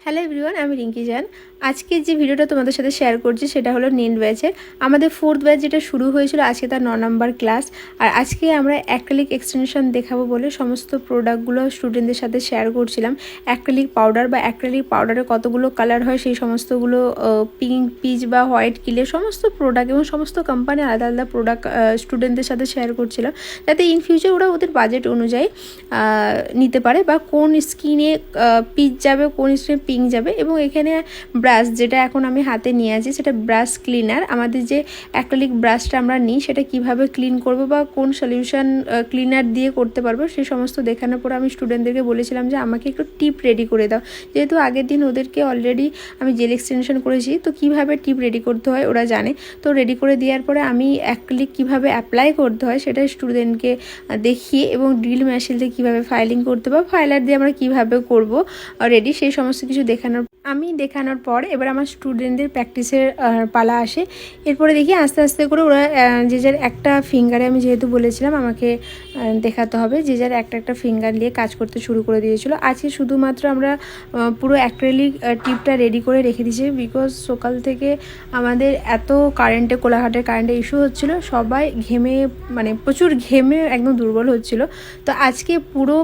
Hello everyone, আমি রিঙ্কি জান। আজকে যে ভিডিওটা তোমাদের সাথে শেয়ার করছি সেটা হলো নেল ব্যাচের। আমাদের 4th ব্যাচ যেটা শুরু হয়েছিল, আজকে তার 9 নম্বর ক্লাস। আর আজকে আমরা অ্যাক্রিলিক এক্সটেনশন দেখাবো বলে সমস্ত প্রোডাক্টগুলো স্টুডেন্টদের সাথে শেয়ার করছিলাম। অ্যাক্রিলিক পাউডার বা অ্যাক্রিলিক পাউডারে কতগুলো কালার হয় সেই সমস্তগুলো, পিঙ্ক, পিচ বা হোয়াইট কিলে সমস্ত প্রোডাক্ট এবং সমস্ত কোম্পানি আলাদা আলাদা প্রোডাক্ট স্টুডেন্টদের সাথে শেয়ার করছিলাম, যাতে ইন ফিউচার ওরা ওদের বাজেট অনুযায়ী নিতে পারে বা কোন স্কিনে পিচ যাবে, কোন স্কিনে পিঙ্ক যাবে। এবং এখানে ব্রাশ, যেটা এখন আমি হাতে নিয়ে আছি, সেটা ব্রাশ ক্লিনার। আমাদের যে অ্যাক্রিলিক ব্রাশটা আমরা নিই সেটা কিভাবে ক্লিন করব বা কোন সলিউশন ক্লিনার দিয়ে করতে পারবো সেই সমস্ত দেখানোর পর আমি স্টুডেন্টদেরকে বলেছিলাম যে আমাকে একটু টিপ রেডি করে দাও, যেহেতু আগের দিন ওদেরকে অলরেডি আমি জেল এক্সটেনশন করেছি, তো কিভাবে টিপ রেডি করতে হয় ওরা জানে। তো রেডি করে দেওয়ার পরে আমি অ্যাক্রিলিক কিভাবে অ্যাপ্লাই করতে হয় সেটা স্টুডেন্টকে দেখিয়ে এবং ড্রিল মেশিন দিয়ে কীভাবে ফাইলিং করতে বা ফাইলার দিয়ে আমরা কীভাবে করব রেডি, সেই সমস্ত কিছু দেখানোর পর এবার আমার স্টুডেন্টদের প্র্যাকটিসের পালা আসে। এরপরে দেখি আস্তে আস্তে করে ওরা যে যার একটা ফিঙ্গারে, আমি যেহেতু বলেছিলাম আমাকে দেখাতে হবে, যে যার একটা ফিঙ্গার নিয়ে কাজ করতে শুরু করে দিয়েছিল। আজকে শুধুমাত্র আমরা পুরো অ্যাক্রিলিক টিপটা রেডি করে রেখে দিয়েছি, বিকজ সকাল থেকে আমাদের এত কোলাঘাটের কারেন্টের ইস্যু হচ্ছিল, সবাই ঘেমে, মানে প্রচুর ঘেমে একদম দুর্বল হচ্ছিল। তো আজকে পুরো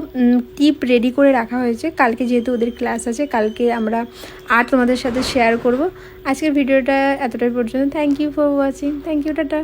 টিপ রেডি করে রাখা হয়েছে, কালকে যেহেতু ওদের ক্লাস আছে, কালকে আমরা তোমাদের সাথে শেয়ার করব। আজকের ভিডিওটা এতটাই পর্যন্ত। Thank you for watching. Thank you, tata.